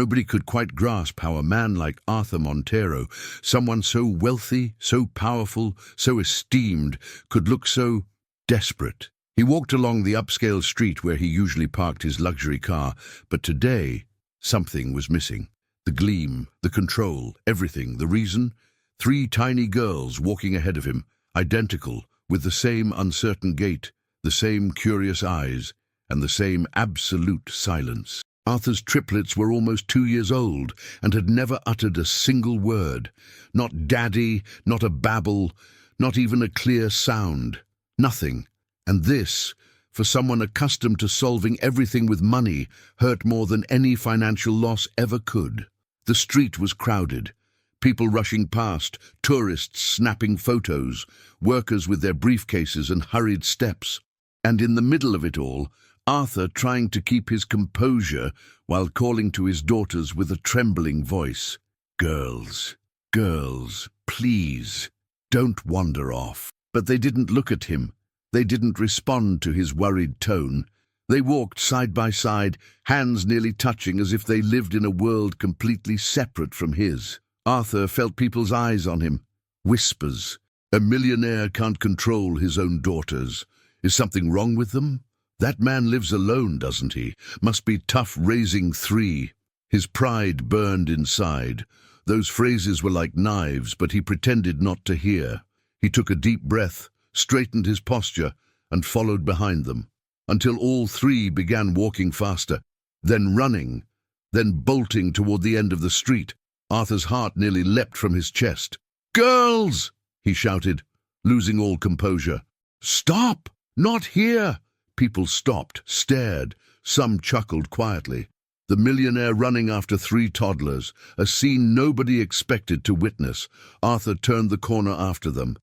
Nobody could quite grasp how a man like Arthur Montero, someone so wealthy, so powerful, so esteemed, could look so desperate. He walked along the upscale street where he usually parked his luxury car, but today something was missing. The gleam, the control, everything. The reason? 3 tiny girls walking ahead of him, identical, with the same uncertain gait, the same curious eyes, and the same absolute silence. Arthur's triplets were almost 2 years old and had never uttered a single word. Not daddy, not a babble, not even a clear sound. Nothing. And this, for someone accustomed to solving everything with money, hurt more than any financial loss ever could. The street was crowded. People rushing past, tourists snapping photos, workers with their briefcases and hurried steps. And in the middle of it all, Arthur trying to keep his composure while calling to his daughters with a trembling voice. Girls, girls, please, don't wander off. But they didn't look at him. They didn't respond to his worried tone. They walked side by side, hands nearly touching as if they lived in a world completely separate from his. Arthur felt people's eyes on him. Whispers. A millionaire can't control his own daughters. Is something wrong with them? That man lives alone, doesn't he? Must be tough raising 3. His pride burned inside. Those phrases were like knives, but he pretended not to hear. He took a deep breath, straightened his posture, and followed behind them, until all 3 began walking faster, then running, then bolting toward the end of the street. Arthur's heart nearly leapt from his chest. "Girls!" he shouted, losing all composure. "Stop! Not here!" People stopped, stared. Some chuckled quietly. The millionaire running after 3 toddlers, a scene nobody expected to witness. Arthur turned the corner after them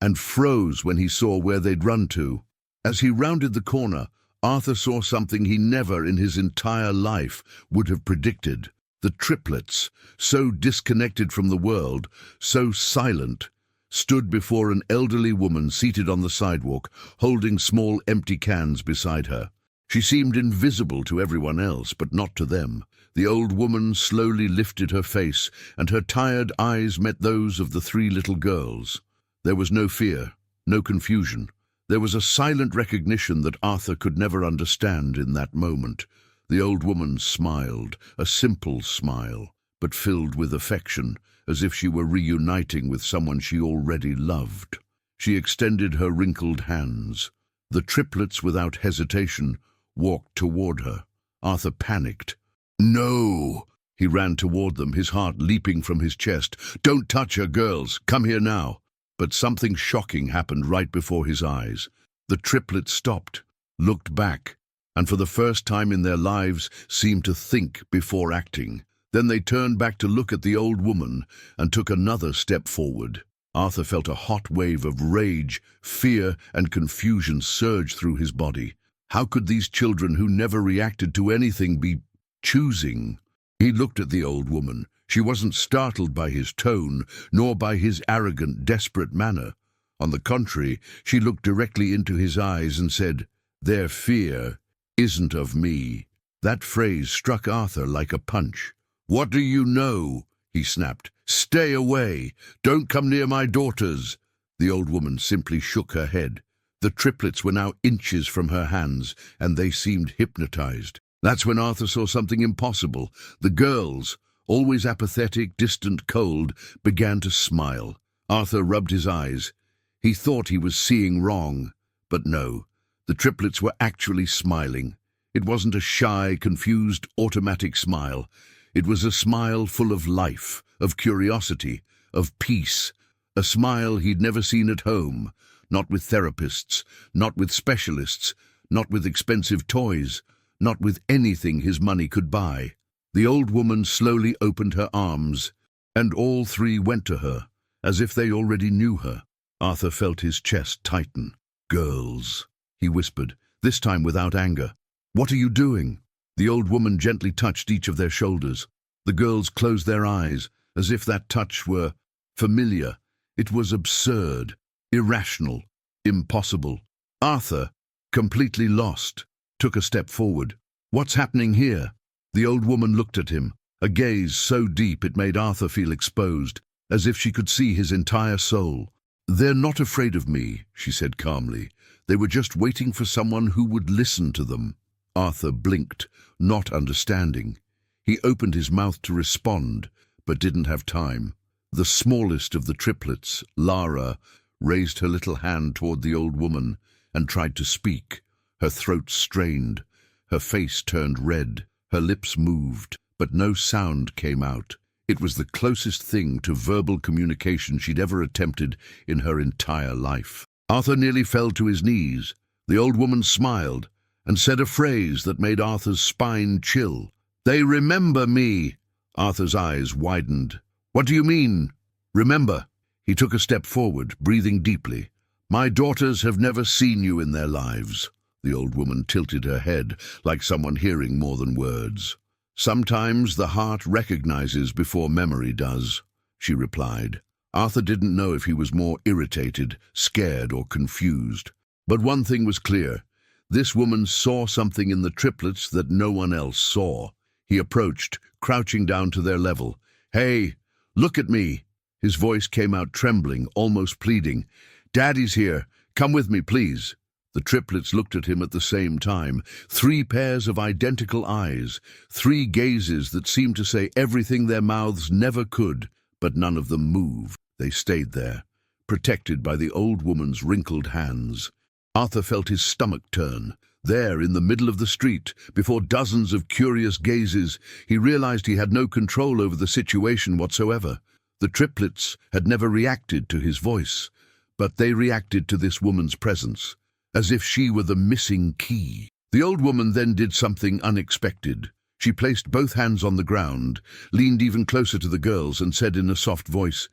and froze when he saw where they'd run to. As he rounded the corner, Arthur saw something he never in his entire life would have predicted. The triplets, so disconnected from the world, so silent, stood before an elderly woman seated on the sidewalk, holding small empty cans beside her. She seemed invisible to everyone else, but not to them. The old woman slowly lifted her face, and her tired eyes met those of the 3 little girls. There was no fear, no confusion. There was a silent recognition that Arthur could never understand in that moment. The old woman smiled, a simple smile, but filled with affection, as if she were reuniting with someone she already loved. She extended her wrinkled hands. The triplets, without hesitation, walked toward her. Arthur panicked. "No!" He ran toward them, his heart leaping from his chest. "Don't touch her, girls. Come here now." But something shocking happened right before his eyes. The triplets stopped, looked back, and for the first time in their lives seemed to think before acting. Then they turned back to look at the old woman and took another step forward. Arthur felt a hot wave of rage, fear, and confusion surge through his body. How could these children who never reacted to anything be choosing? He looked at the old woman. She wasn't startled by his tone, nor by his arrogant, desperate manner. On the contrary, she looked directly into his eyes and said, "Their fear isn't of me." That phrase struck Arthur like a punch. "What do you know?" he snapped. "Stay away! Don't come near my daughters!" The old woman simply shook her head. The triplets were now inches from her hands, and they seemed hypnotized. That's when Arthur saw something impossible. The girls, always apathetic, distant, cold, began to smile. Arthur rubbed his eyes. He thought he was seeing wrong, but no. The triplets were actually smiling. It wasn't a shy, confused, automatic smile. It was a smile full of life, of curiosity, of peace. A smile he'd never seen at home, not with therapists, not with specialists, not with expensive toys, not with anything his money could buy. The old woman slowly opened her arms, and all 3 went to her, as if they already knew her. Arthur felt his chest tighten. "Girls," he whispered, this time without anger. "What are you doing?" The old woman gently touched each of their shoulders. The girls closed their eyes, as if that touch were familiar. It was absurd, irrational, impossible. Arthur, completely lost, took a step forward. "What's happening here?" The old woman looked at him. a gaze so deep it made Arthur feel exposed, as if she could see his entire soul. "They're not afraid of me," she said calmly. "They were just waiting for someone who would listen to them." Arthur blinked, not understanding. He opened his mouth to respond, but didn't have time. The smallest of the triplets, Lara, raised her little hand toward the old woman and tried to speak. Her throat strained, her face turned red, her lips moved, but no sound came out. It was the closest thing to verbal communication she'd ever attempted in her entire life. Arthur nearly fell to his knees. The old woman smiled and said a phrase that made Arthur's spine chill. "They remember me." Arthur's eyes widened. "What do you mean, remember?" He took a step forward, breathing deeply. "My daughters have never seen you in their lives." The old woman tilted her head, like someone hearing more than words. "Sometimes the heart recognizes before memory does," she replied. Arthur didn't know if he was more irritated, scared, or confused. But one thing was clear. This woman saw something in the triplets that no one else saw. He approached, crouching down to their level. "Hey, look at me." His voice came out trembling, almost pleading. "Daddy's here. Come with me, please." The triplets looked at him at the same time. 3 pairs of identical eyes, 3 gazes that seemed to say everything their mouths never could, but none of them moved. They stayed there, protected by the old woman's wrinkled hands. Arthur felt his stomach turn. There, in the middle of the street, before dozens of curious gazes, he realized he had no control over the situation whatsoever. The triplets had never reacted to his voice, but they reacted to this woman's presence, as if she were the missing key. The old woman then did something unexpected. She placed both hands on the ground, leaned even closer to the girls, and said in a soft voice,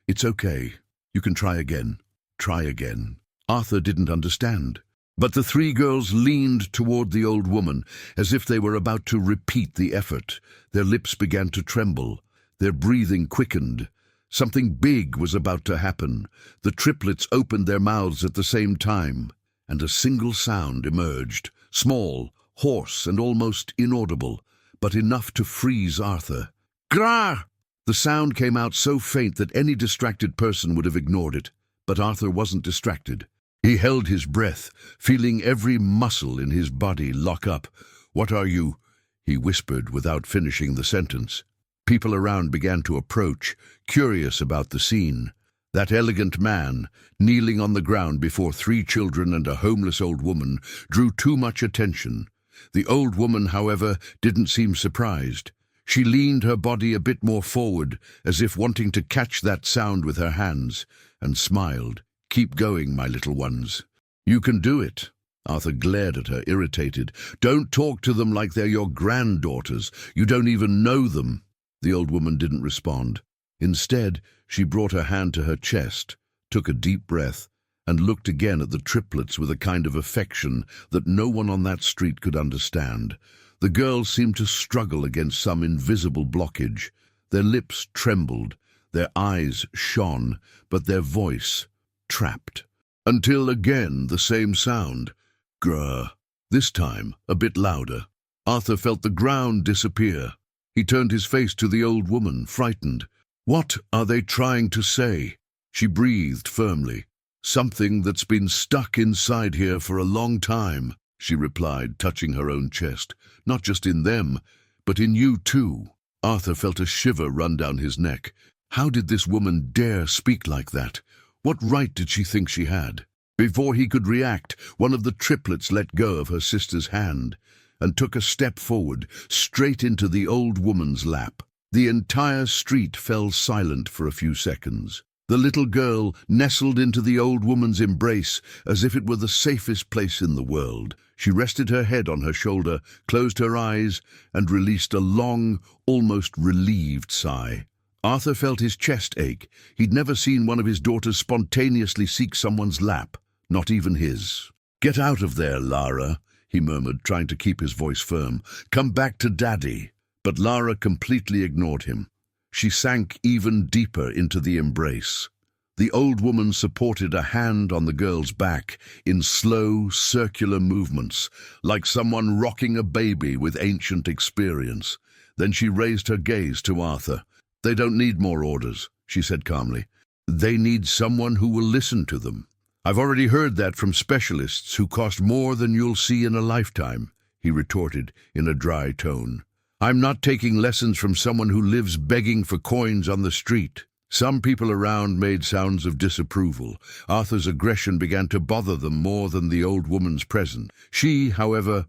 "It's okay. You can try again. Try again." Arthur didn't understand. But the 3 girls leaned toward the old woman, as if they were about to repeat the effort. Their lips began to tremble. Their breathing quickened. Something big was about to happen. The triplets opened their mouths at the same time, and a single sound emerged, small, hoarse, and almost inaudible, but enough to freeze Arthur. "Grah!" The sound came out so faint that any distracted person would have ignored it, but Arthur wasn't distracted. He held his breath, feeling every muscle in his body lock up. "What are you?" he whispered without finishing the sentence. People around began to approach, curious about the scene. That elegant man, kneeling on the ground before 3 children and a homeless old woman, drew too much attention. The old woman, however, didn't seem surprised. She leaned her body a bit more forward, as if wanting to catch that sound with her hands, and smiled. "Keep going, my little ones. You can do it." Arthur glared at her, irritated. "Don't talk to them like they're your granddaughters. You don't even know them." The old woman didn't respond. Instead, she brought her hand to her chest, took a deep breath, and looked again at the triplets with a kind of affection that no one on that street could understand. The girls seemed to struggle against some invisible blockage. Their lips trembled, their eyes shone, but their voice trapped. Until again the same sound. Grr. This time a bit louder. Arthur felt the ground disappear. He turned his face to the old woman, frightened. "What are they trying to say?" She breathed firmly. "Something that's been stuck inside here for a long time," she replied, touching her own chest. "Not just in them, but in you too." Arthur felt a shiver run down his neck. How did this woman dare speak like that? What right did she think she had? Before he could react, one of the triplets let go of her sister's hand and took a step forward, straight into the old woman's lap. The entire street fell silent for a few seconds. The little girl nestled into the old woman's embrace as if it were the safest place in the world. She rested her head on her shoulder, closed her eyes, and released a long, almost relieved sigh. Arthur felt his chest ache. He'd never seen one of his daughters spontaneously seek someone's lap, not even his. "Get out of there, Lara," he murmured, trying to keep his voice firm. "Come back to Daddy." But Lara completely ignored him. She sank even deeper into the embrace. The old woman supported a hand on the girl's back in slow, circular movements, like someone rocking a baby with ancient experience. Then she raised her gaze to Arthur. "They don't need more orders," she said calmly. "They need someone who will listen to them." "I've already heard that from specialists who cost more than you'll see in a lifetime," he retorted in a dry tone. "I'm not taking lessons from someone who lives begging for coins on the street." Some people around made sounds of disapproval. Arthur's aggression began to bother them more than the old woman's presence. She, however,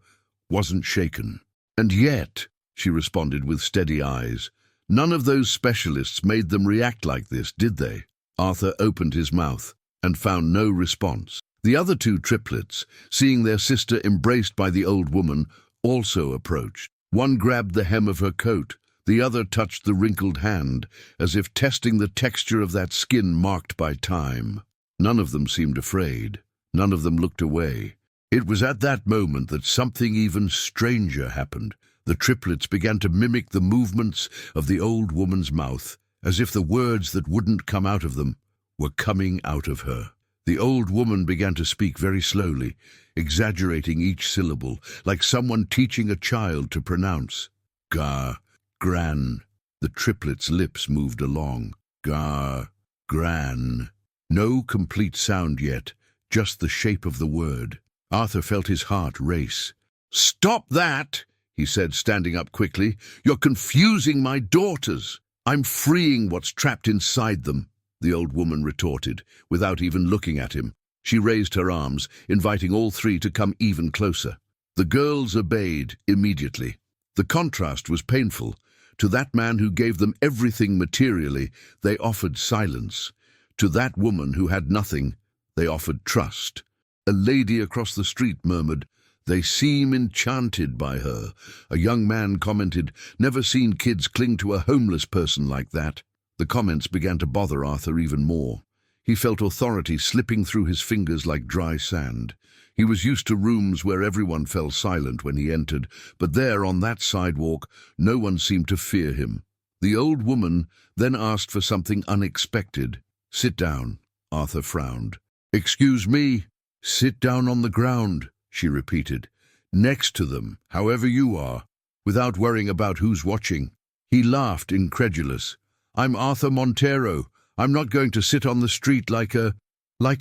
wasn't shaken. "And yet," she responded with steady eyes, "none of those specialists made them react like this, did they?" Arthur opened his mouth and found no response. The other two triplets, seeing their sister embraced by the old woman, also approached. One grabbed the hem of her coat. The other touched the wrinkled hand, as if testing the texture of that skin marked by time. None of them seemed afraid. None of them looked away. It was at that moment that something even stranger happened. The triplets began to mimic the movements of the old woman's mouth, as if the words that wouldn't come out of them were coming out of her. The old woman began to speak very slowly, exaggerating each syllable, like someone teaching a child to pronounce. "Gar, gran." The triplets' lips moved along. "Gar, gran." No complete sound yet, just the shape of the word. Arthur felt his heart race. "Stop that!" he said, standing up quickly. "You're confusing my daughters." "I'm freeing what's trapped inside them," the old woman retorted, without even looking at him. She raised her arms, inviting all three to come even closer. The girls obeyed immediately. The contrast was painful. To that man who gave them everything materially, they offered silence. To that woman who had nothing, they offered trust. A lady across the street murmured, "They seem enchanted by her." A young man commented, "Never seen kids cling to a homeless person like that." The comments began to bother Arthur even more. He felt authority slipping through his fingers like dry sand. He was used to rooms where everyone fell silent when he entered, but there on that sidewalk, no one seemed to fear him. The old woman then asked for something unexpected. "Sit down," Arthur frowned. "Excuse me." "Sit down on the ground," she repeated. "Next to them, however you are, without worrying about who's watching." He laughed, incredulous. "I'm Arthur Montero. I'm not going to sit on the street like a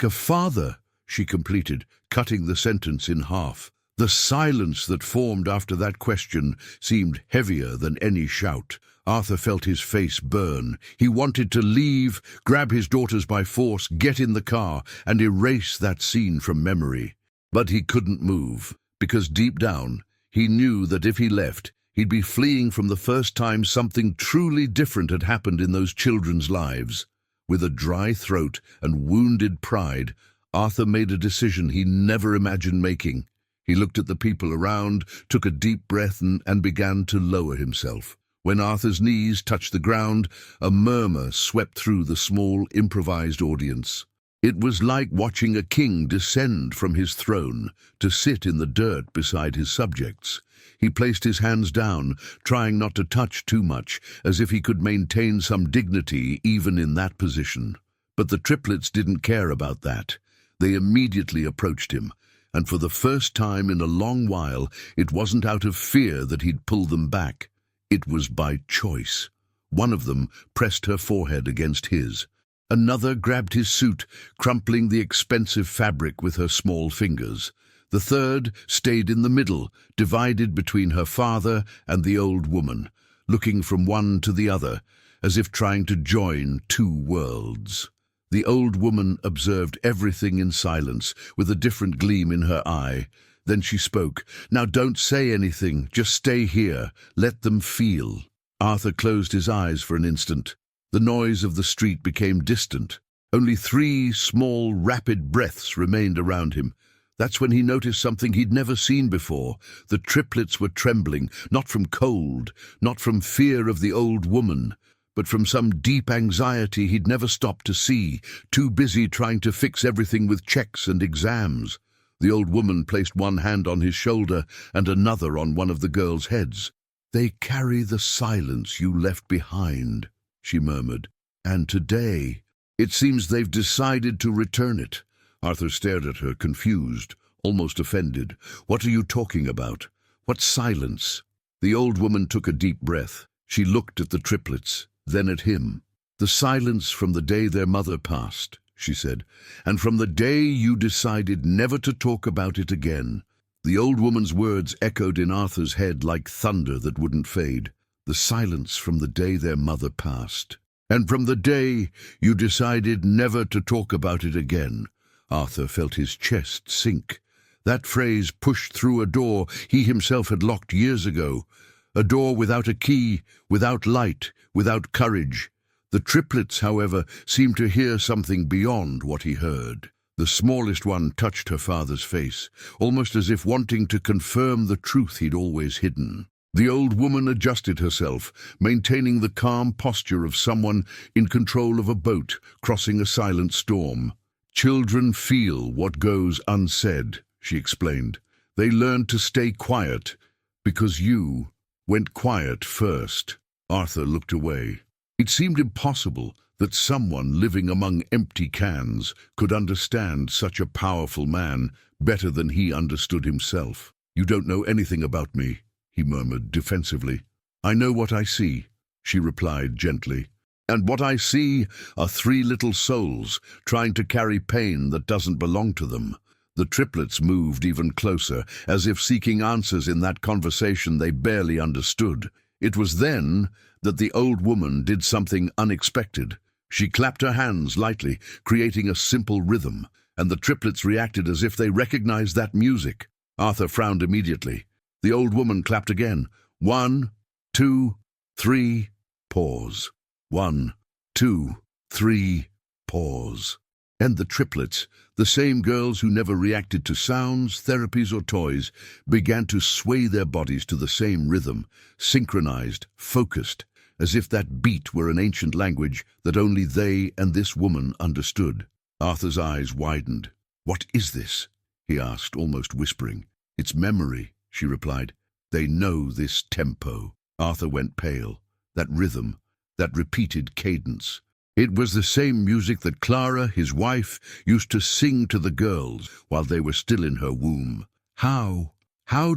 father," she completed, cutting the sentence in half. The silence that formed after that question seemed heavier than any shout. Arthur felt his face burn. He wanted to leave, grab his daughters by force, get in the car, and erase that scene from memory. But he couldn't move, because deep down, he knew that if he left, he'd be fleeing from the first time something truly different had happened in those children's lives. With a dry throat and wounded pride, Arthur made a decision he never imagined making. He looked at the people around, took a deep breath, and began to lower himself. When Arthur's knees touched the ground, a murmur swept through the small, improvised audience. It was like watching a king descend from his throne to sit in the dirt beside his subjects. He placed his hands down, trying not to touch too much, as if he could maintain some dignity even in that position. But the triplets didn't care about that. They immediately approached him, and for the first time in a long while, it wasn't out of fear that he'd pull them back. It was by choice. One of them pressed her forehead against his. Another grabbed his suit, crumpling the expensive fabric with her small fingers. The third stayed in the middle, divided between her father and the old woman, looking from one to the other, as if trying to join two worlds. The old woman observed everything in silence, with a different gleam in her eye. Then she spoke. "Now don't say anything, just stay here. Let them feel." Arthur closed his eyes for an instant. The noise of the street became distant. Only 3 small, rapid breaths remained around him. That's when he noticed something he'd never seen before. The triplets were trembling, not from cold, not from fear of the old woman, but from some deep anxiety he'd never stopped to see, too busy trying to fix everything with checks and exams. The old woman placed one hand on his shoulder and another on one of the girls' heads. "They carry the silence you left behind," she murmured. "And today, it seems they've decided to return it." Arthur stared at her, confused, almost offended. "What are you talking about? What silence?" The old woman took a deep breath. She looked at the triplets, then at him. "The silence from the day their mother passed," she said, "and from the day you decided never to talk about it again." The old woman's words echoed in Arthur's head like thunder that wouldn't fade. The silence from the day their mother passed. "And from the day you decided never to talk about it again." Arthur felt his chest sink. That phrase pushed through a door he himself had locked years ago. A door without a key, without light, without courage. The triplets, however, seemed to hear something beyond what he heard. The smallest one touched her father's face, almost as if wanting to confirm the truth he'd always hidden. The old woman adjusted herself, maintaining the calm posture of someone in control of a boat crossing a silent storm. "Children feel what goes unsaid," she explained. "They learn to stay quiet because you went quiet first." Arthur looked away. It seemed impossible that someone living among empty cans could understand such a powerful man better than he understood himself. "You don't know anything about me," he murmured defensively. "I know what I see," she replied gently. "And what I see are three little souls trying to carry pain that doesn't belong to them." The triplets moved even closer, as if seeking answers in that conversation they barely understood. It was then that the old woman did something unexpected. She clapped her hands lightly, creating a simple rhythm, and the triplets reacted as if they recognized that music. Arthur frowned immediately. The old woman clapped again. 1, 2, 3, pause. 1, 2, 3, pause. And the triplets, the same girls who never reacted to sounds, therapies, or toys, began to sway their bodies to the same rhythm, synchronized, focused, as if that beat were an ancient language that only they and this woman understood. Arthur's eyes widened. "What is this?" he asked, almost whispering. "It's memory," she replied. "They know this tempo." Arthur went pale. That rhythm, that repeated cadence. It was the same music that Clara, his wife, used to sing to the girls while they were still in her womb. How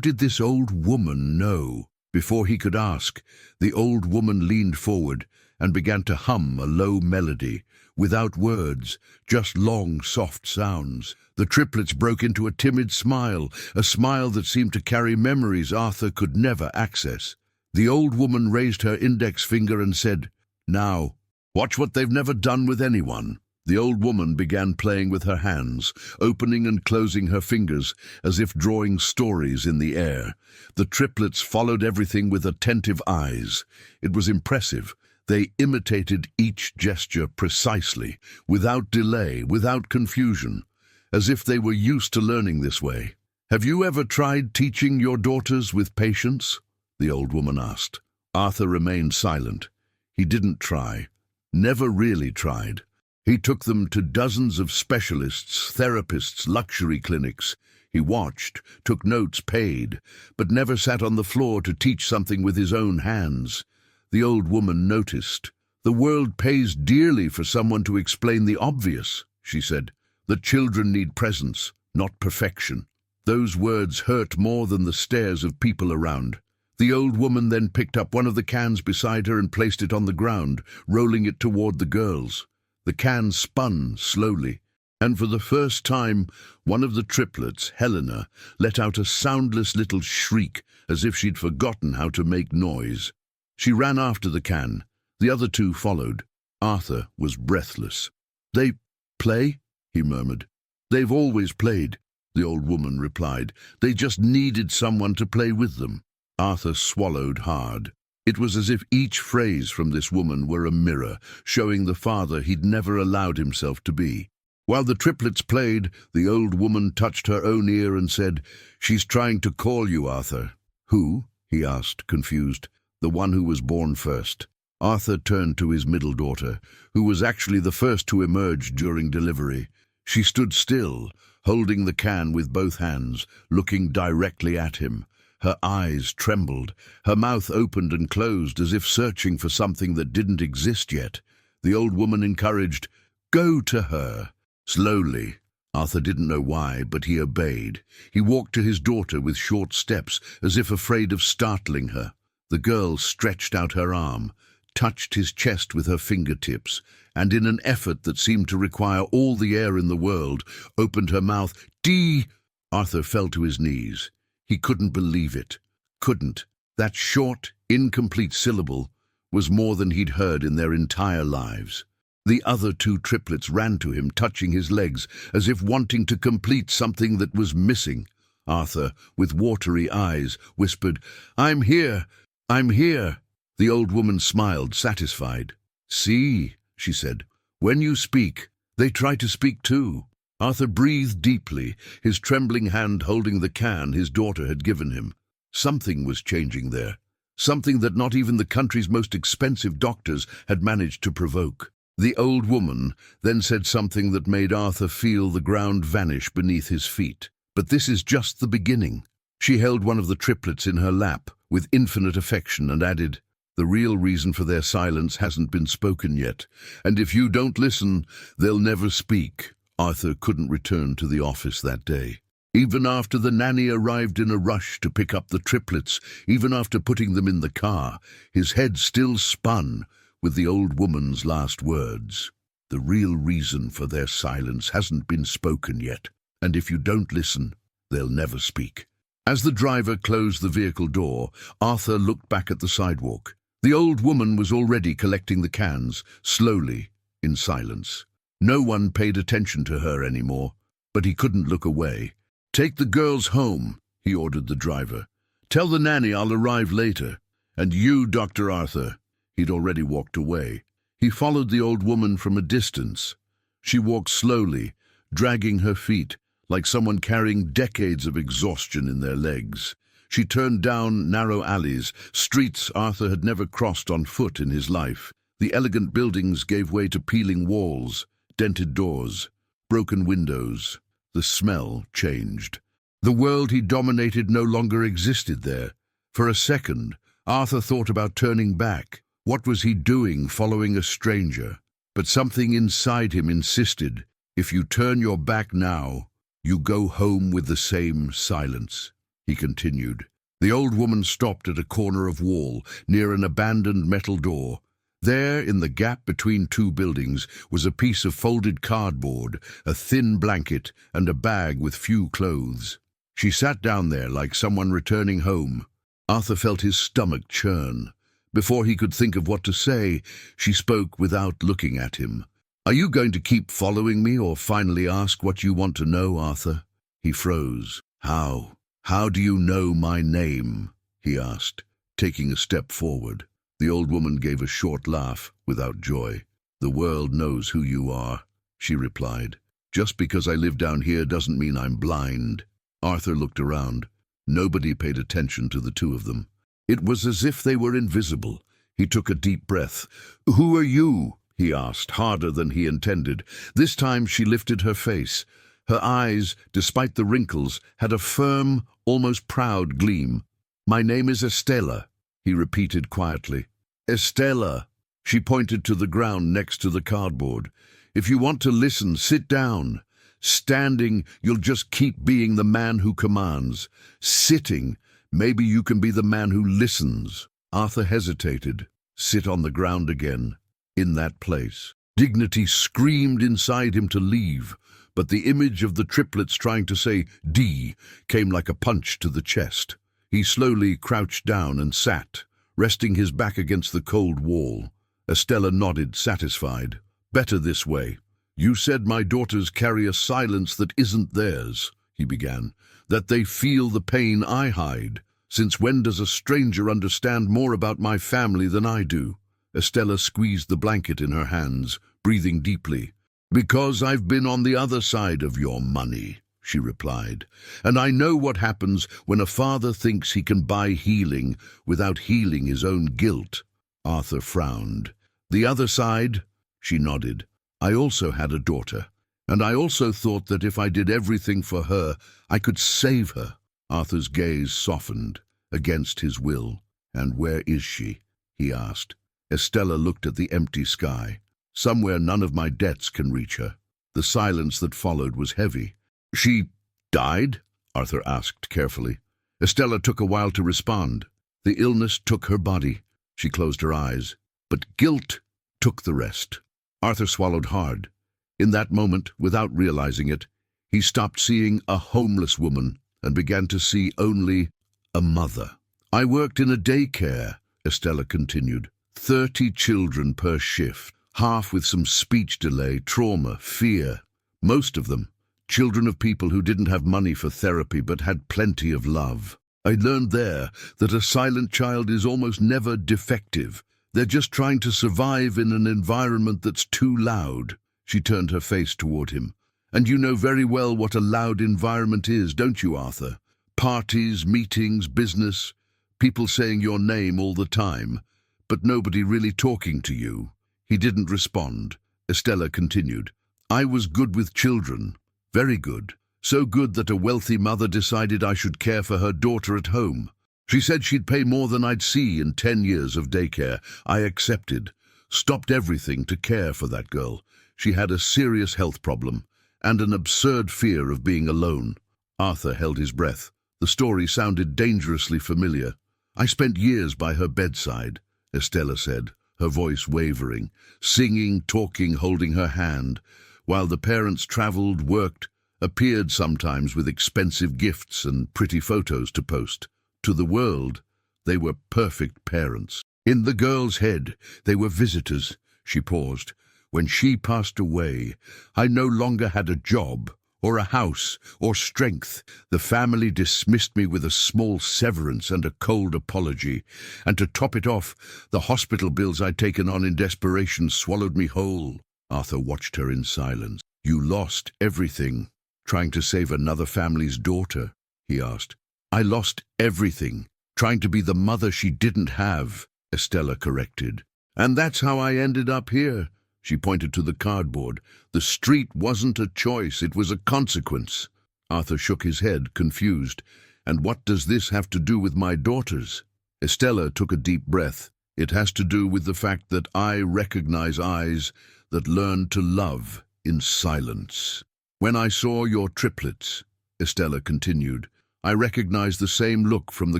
did this old woman know? Before he could ask, the old woman leaned forward and began to hum a low melody, without words, just long, soft sounds. The triplets broke into a timid smile, a smile that seemed to carry memories Arthur could never access. The old woman raised her index finger and said, "Now, watch what they've never done with anyone." The old woman began playing with her hands, opening and closing her fingers as if drawing stories in the air. The triplets followed everything with attentive eyes. It was impressive. They imitated each gesture precisely, without delay, without confusion, as if they were used to learning this way. "Have you ever tried teaching your daughters with patience?" the old woman asked. Arthur remained silent. He didn't try. Never really tried. He took them to dozens of specialists, therapists, luxury clinics. He watched, took notes, paid, but never sat on the floor to teach something with his own hands. The old woman noticed. "The world pays dearly for someone to explain the obvious," she said. "The children need presence, not perfection." Those words hurt more than the stares of people around. The old woman then picked up one of the cans beside her and placed it on the ground, rolling it toward the girls. The can spun slowly, and for the first time, one of the triplets, Helena, let out a soundless little shriek, as if she'd forgotten how to make noise. She ran after the can. The other two followed. Arthur was breathless. "They play?" he murmured. "They've always played," the old woman replied. "They just needed someone to play with them." Arthur swallowed hard. It was as if each phrase from this woman were a mirror, showing the father he'd never allowed himself to be. While the triplets played, the old woman touched her own ear and said, "She's trying to call you, Arthur." "Who?" he asked, confused. "The one who was born first." Arthur turned to his middle daughter, who was actually the first to emerge during delivery. She stood still, holding the can with both hands, looking directly at him. Her eyes trembled, her mouth opened and closed as if searching for something that didn't exist yet. The old woman encouraged, "Go to her." Slowly, Arthur didn't know why, but he obeyed. He walked to his daughter with short steps, as if afraid of startling her. The girl stretched out her arm, touched his chest with her fingertips, and in an effort that seemed to require all the air in the world, opened her mouth. "Dee!" Arthur fell to his knees. He couldn't believe it. Couldn't. That short, incomplete syllable was more than he'd heard in their entire lives. The other two triplets ran to him, touching his legs, as if wanting to complete something that was missing. Arthur, with watery eyes, whispered, "I'm here! I'm here!" The old woman smiled, satisfied. "See," she said, "when you speak, they try to speak too." Arthur breathed deeply, his trembling hand holding the can his daughter had given him. Something was changing there, something that not even the country's most expensive doctors had managed to provoke. The old woman then said something that made Arthur feel the ground vanish beneath his feet. "But this is just the beginning." She held one of the triplets in her lap with infinite affection and added, "The real reason for their silence hasn't been spoken yet, and if you don't listen, they'll never speak." Arthur couldn't return to the office that day. Even after the nanny arrived in a rush to pick up the triplets, even after putting them in the car, his head still spun with the old woman's last words. "The real reason for their silence hasn't been spoken yet, and if you don't listen, they'll never speak." As the driver closed the vehicle door, Arthur looked back at the sidewalk. The old woman was already collecting the cans, slowly, in silence. No one paid attention to her anymore, but he couldn't look away. "Take the girls home," he ordered the driver. "Tell the nanny I'll arrive later. And you, Dr. Arthur." He'd already walked away. He followed the old woman from a distance. She walked slowly, dragging her feet, like someone carrying decades of exhaustion in their legs. She turned down narrow alleys, streets Arthur had never crossed on foot in his life. The elegant buildings gave way to peeling walls, dented doors, broken windows. The smell changed. The world he dominated no longer existed there. For a second, Arthur thought about turning back. What was he doing following a stranger? But something inside him insisted, if you turn your back now, you go home with the same silence. He continued. The old woman stopped at a corner of wall, near an abandoned metal door. There, in the gap between two buildings, was a piece of folded cardboard, a thin blanket, and a bag with few clothes. She sat down there like someone returning home. Arthur felt his stomach churn. Before he could think of what to say, she spoke without looking at him. "Are you going to keep following me or finally ask what you want to know, Arthur?" He froze. How do you know my name?" he asked, taking a step forward. The old woman gave a short laugh, without joy. "The world knows who you are," she replied. "Just because I live down here doesn't mean I'm blind." Arthur looked around. Nobody paid attention to the two of them. It was as if they were invisible. He took a deep breath. "Who are you?" he asked, harder than he intended. This time she lifted her face. Her eyes, despite the wrinkles, had a firm, almost proud gleam. "My name is Estella," he repeated quietly. "Estella." She pointed to the ground next to the cardboard. "If you want to listen, sit down. Standing, you'll just keep being the man who commands. Sitting, maybe you can be the man who listens." Arthur hesitated. Sit on the ground again, in that place. Dignity screamed inside him to leave, but the image of the triplets trying to say "D" came like a punch to the chest. He slowly crouched down and sat, resting his back against the cold wall. Estella nodded, satisfied. "Better this way. You said my daughters carry a silence that isn't theirs," he began, "that they feel the pain I hide. Since when does a stranger understand more about my family than I do?" Estella squeezed the blanket in her hands, breathing deeply. "Because I've been on the other side of your money," she replied, "and I know what happens when a father thinks he can buy healing without healing his own guilt." Arthur frowned. "The other side?" She nodded. "I also had a daughter, and I also thought that if I did everything for her, I could save her." Arthur's gaze softened, against his will. "And where is she?" he asked. Estella looked at the empty sky. "Somewhere none of my debts can reach her." The silence that followed was heavy. "She died?" Arthur asked carefully. Estella took a while to respond. The illness took her body. She closed her eyes. But guilt took the rest. Arthur swallowed hard. In that moment, without realizing it, he stopped seeing a homeless woman and began to see only a mother. "I worked in a daycare," Estella continued. 30 children per shift, half with some speech delay, trauma, fear. Most of them children of people who didn't have money for therapy but had plenty of love. I learned there that a silent child is almost never defective. They're just trying to survive in an environment that's too loud. She turned her face toward him. "And you know very well what a loud environment is, don't you, Arthur? Parties, meetings, business, people saying your name all the time, but nobody really talking to you." He didn't respond. Estella continued. "I was good with children, very good. So good that a wealthy mother decided I should care for her daughter at home. She said she'd pay more than I'd see in 10 years of daycare. I accepted, stopped everything to care for that girl. She had a serious health problem and an absurd fear of being alone." Arthur held his breath. The story sounded dangerously familiar. "I spent years by her bedside," Estella said, her voice wavering, singing, talking, holding her hand, while the parents traveled, worked, appeared sometimes with expensive gifts and pretty photos to post. To the world, they were perfect parents. In the girl's head, they were visitors. She paused. "When she passed away, I no longer had a job, or a house, or strength. The family dismissed me with a small severance and a cold apology. And to top it off, the hospital bills I'd taken on in desperation swallowed me whole." Arthur watched her in silence. "You lost everything, trying to save another family's daughter?" he asked. "I lost everything, trying to be the mother she didn't have," Estella corrected. "And that's how I ended up here." She pointed to the cardboard. "The street wasn't a choice, it was a consequence." Arthur shook his head, confused. "And what does this have to do with my daughters?" Estella took a deep breath. "It has to do with the fact that I recognize eyes that learn to love in silence. When I saw your triplets," Estella continued, "I recognized the same look from the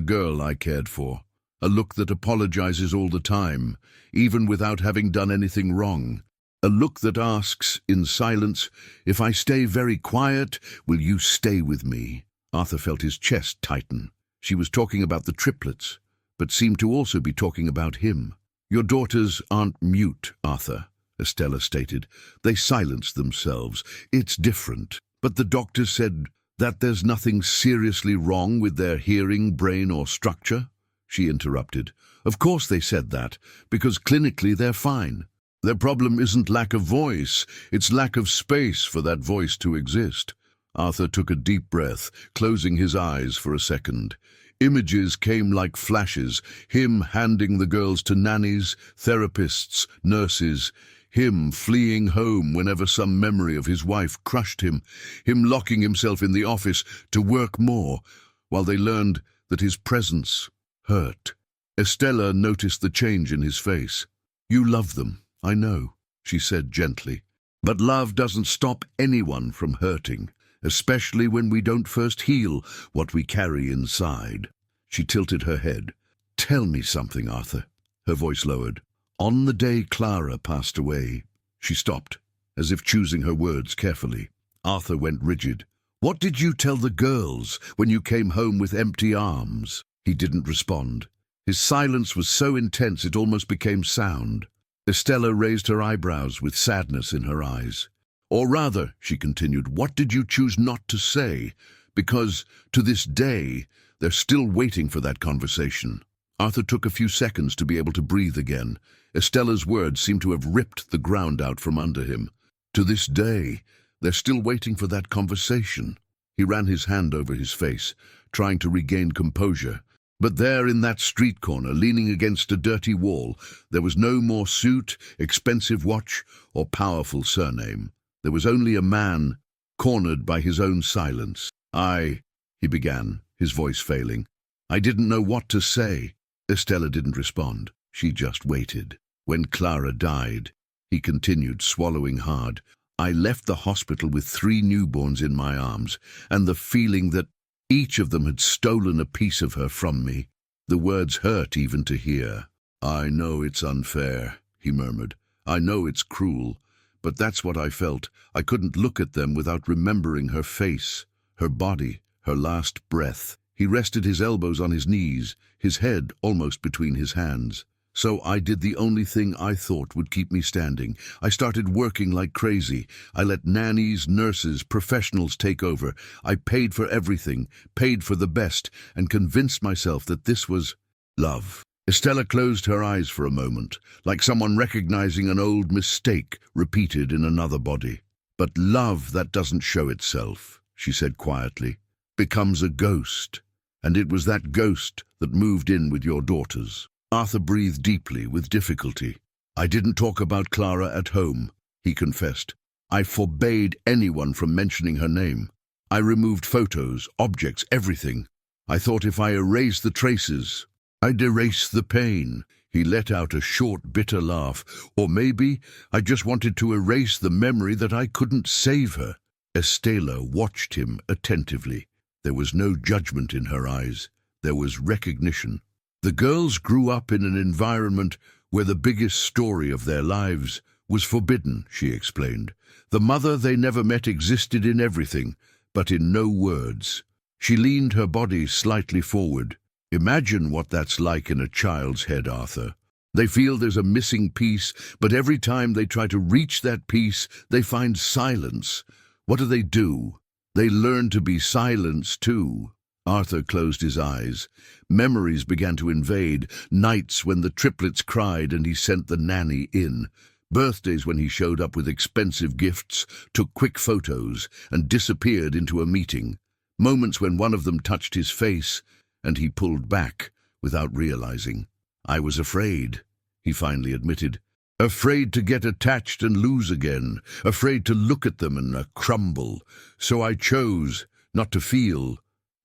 girl I cared for. A look that apologizes all the time, even without having done anything wrong. A look that asks, in silence, 'If I stay very quiet, will you stay with me?'" Arthur felt his chest tighten. She was talking about the triplets, but seemed to also be talking about him. "Your daughters aren't mute, Arthur," Estella stated. "They silence themselves. It's different. But the doctors said that there's nothing seriously wrong with their hearing, brain, or structure?" She interrupted. "Of course they said that, because clinically they're fine. Their problem isn't lack of voice, it's lack of space for that voice to exist." Arthur took a deep breath, closing his eyes for a second. Images came like flashes, him handing the girls to nannies, therapists, nurses, him fleeing home whenever some memory of his wife crushed him locking himself in the office to work more, while they learned that his presence hurt. Estella noticed the change in his face. "You love them, I know," she said gently. "But love doesn't stop anyone from hurting, especially when we don't first heal what we carry inside." She tilted her head. "Tell me something, Arthur." Her voice lowered. "On the day Clara passed away," she stopped, as if choosing her words carefully. Arthur went rigid. "What did you tell the girls when you came home with empty arms?" He didn't respond. His silence was so intense it almost became sound. Estella raised her eyebrows with sadness in her eyes. "Or rather," she continued, "what did you choose not to say? Because, to this day, they're still waiting for that conversation." Arthur took a few seconds to be able to breathe again. Estella's words seemed to have ripped the ground out from under him. "To this day, they're still waiting for that conversation." He ran his hand over his face, trying to regain composure. But there in that street corner, leaning against a dirty wall, there was no more suit, expensive watch, or powerful surname. There was only a man, cornered by his own silence. He began, his voice failing. "I didn't know what to say." Estella didn't respond. She just waited. "When Clara died," he continued, swallowing hard, I left the hospital with 3 newborns in my arms, and the feeling that each of them had stolen a piece of her from me. The words hurt even to hear. "I know it's unfair," he murmured. "I know it's cruel, but that's what I felt. I couldn't look at them without remembering her face, her body, her last breath." He rested his elbows on his knees, his head almost between his hands. "So I did the only thing I thought would keep me standing. I started working like crazy. I let nannies, nurses, professionals take over. I paid for everything, paid for the best, and convinced myself that this was love." Estella closed her eyes for a moment, like someone recognizing an old mistake repeated in another body. "But love that doesn't show itself," she said quietly, "becomes a ghost. And it was that ghost that moved in with your daughters." Arthur breathed deeply, with difficulty. "I didn't talk about Clara at home," he confessed. "I forbade anyone from mentioning her name. I removed photos, objects, everything. I thought if I erased the traces, I'd erase the pain." He let out a short, bitter laugh. "Or maybe I just wanted to erase the memory that I couldn't save her." Estella watched him attentively. There was no judgment in her eyes. There was recognition. The girls grew up in an environment where the biggest story of their lives was forbidden, she explained. The mother they never met existed in everything, but in no words. She leaned her body slightly forward. "Imagine what that's like in a child's head, Arthur. They feel there's a missing piece, but every time they try to reach that piece, they find silence. What do? They learn to be silence too." Arthur closed his eyes. Memories began to invade. Nights when the triplets cried and he sent the nanny in. Birthdays when he showed up with expensive gifts, took quick photos, and disappeared into a meeting. Moments when one of them touched his face, and he pulled back without realizing. "I was afraid," he finally admitted. "Afraid to get attached and lose again. Afraid to look at them and crumble. So I chose not to feel,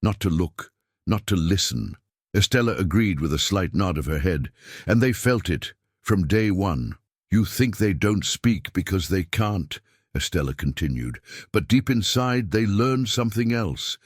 not to look, not to listen." Estella agreed with a slight nod of her head. "And they felt it from day one." "You think they don't speak because they can't," Estella continued. "But deep inside they learn something else.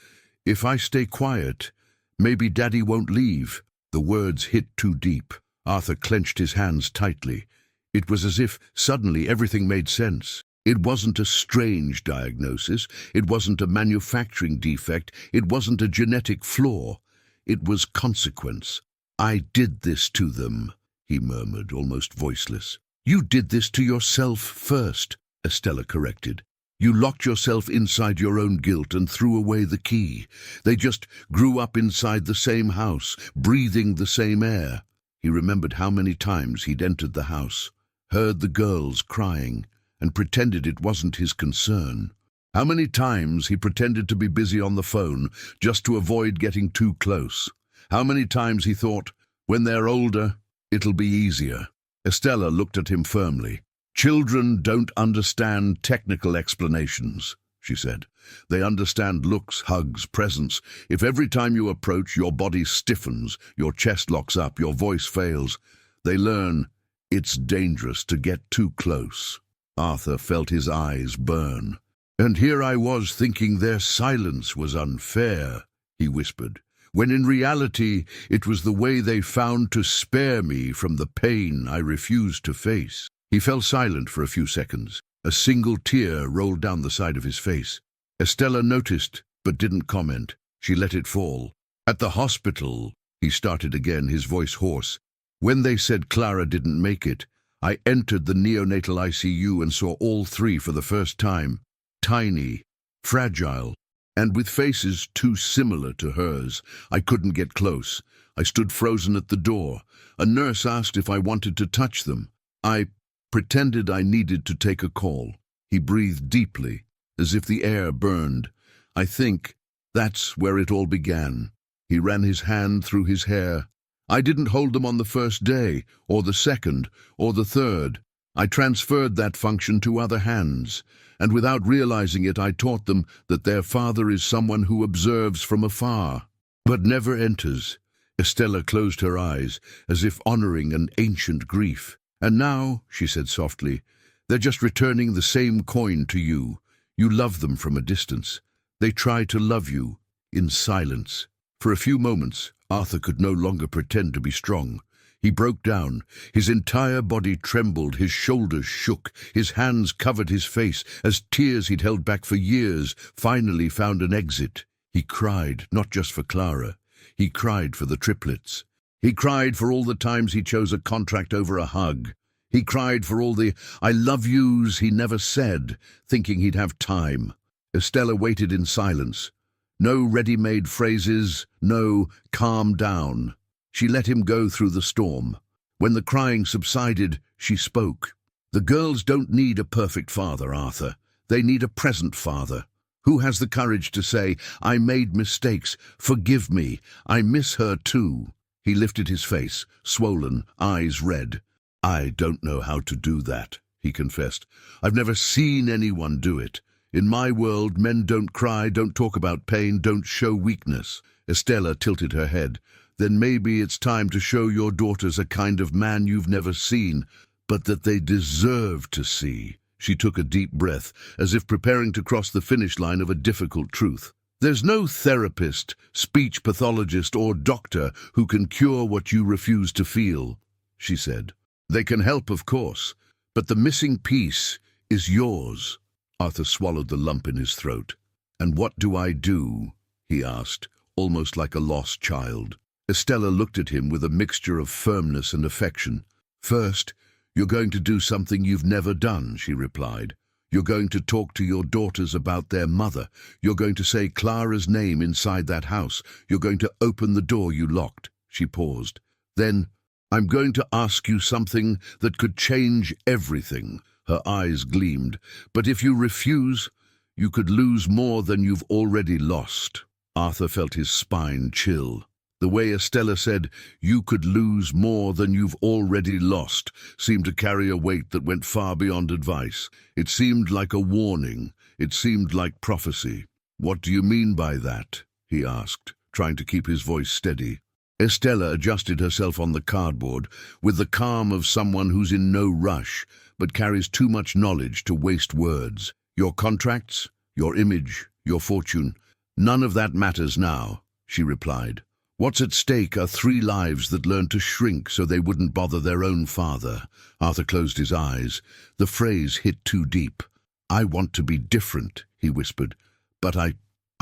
If I stay quiet, maybe Daddy won't leave." The words hit too deep. Arthur clenched his hands tightly. It was as if suddenly everything made sense. It wasn't a strange diagnosis. It wasn't a manufacturing defect. It wasn't a genetic flaw. It was consequence. "I did this to them," he murmured, almost voiceless. "You did this to yourself first," Estella corrected. "You locked yourself inside your own guilt and threw away the key. They just grew up inside the same house, breathing the same air." He remembered how many times he'd entered the house, heard the girls crying, and pretended it wasn't his concern. How many times he pretended to be busy on the phone just to avoid getting too close. How many times he thought, when they're older, it'll be easier. Estella looked at him firmly. "Children don't understand technical explanations," she said. "They understand looks, hugs, presence. If every time you approach, your body stiffens, your chest locks up, your voice fails, they learn it's dangerous to get too close." Arthur felt his eyes burn. "And here I was thinking their silence was unfair," he whispered, "when in reality it was the way they found to spare me from the pain I refused to face." He fell silent for a few seconds. A single tear rolled down the side of his face. Estella noticed, but didn't comment. She let it fall. "At the hospital," he started again, his voice hoarse, "when they said Clara didn't make it, I entered the neonatal ICU and saw all 3 for the first time. Tiny, fragile, and with faces too similar to hers. I couldn't get close. I stood frozen at the door. A nurse asked if I wanted to touch them. I pretended I needed to take a call." He breathed deeply, as if the air burned. "I think that's where it all began." He ran his hand through his hair. "I didn't hold them on the first day, or the second, or the third. I transferred that function to other hands, and without realizing it, I taught them that their father is someone who observes from afar, but never enters." Estella closed her eyes, as if honoring an ancient grief. "And now," she said softly, They're just returning the same coin to you. You love them from a distance. They try to love you in silence. For a few moments, Arthur could no longer pretend to be strong. He broke down. His entire body trembled, his shoulders shook, his hands covered his face as tears he'd held back for years finally found an exit. He cried, not just for Clara. He cried for the triplets. He cried for all the times he chose a contract over a hug. He cried for all the "I love yous" he never said, thinking he'd have time. Estella waited in silence. No ready-made phrases, no "calm down." She let him go through the storm. When the crying subsided, she spoke. "The girls don't need a perfect father, Arthur. They need a present father. Who has the courage to say, 'I made mistakes, forgive me, I miss her too'?" He lifted his face, swollen, eyes red. "I don't know how to do that," he confessed. "I've never seen anyone do it. In my world, men don't cry, don't talk about pain, don't show weakness." Estella tilted her head. "Then maybe it's time to show your daughters a kind of man you've never seen, but that they deserve to see." She took a deep breath, as if preparing to cross the finish line of a difficult truth. "There's no therapist, speech pathologist, or doctor who can cure what you refuse to feel," she said. "They can help, of course, but the missing piece is yours." Arthur swallowed the lump in his throat. "And what do I do?" he asked, almost like a lost child. Estella looked at him with a mixture of firmness and affection. "First, you're going to do something you've never done," she replied. "You're going to talk to your daughters about their mother. You're going to say Clara's name inside that house. You're going to open the door you locked." She paused. "Then, I'm going to ask you something that could change everything." Her eyes gleamed. "But if you refuse, you could lose more than you've already lost." Arthur felt his spine chill. The way Estella said, "You could lose more than you've already lost," seemed to carry a weight that went far beyond advice. It seemed like a warning. It seemed like prophecy. "What do you mean by that?" he asked, trying to keep his voice steady. Estella adjusted herself on the cardboard with the calm of someone who's in no rush, but carries too much knowledge to waste words. "Your contracts, your image, your fortune, none of that matters now," she replied. "What's at stake are 3 lives that learned to shrink so they wouldn't bother their own father." Arthur closed his eyes. The phrase hit too deep. "I want to be different," he whispered, "but I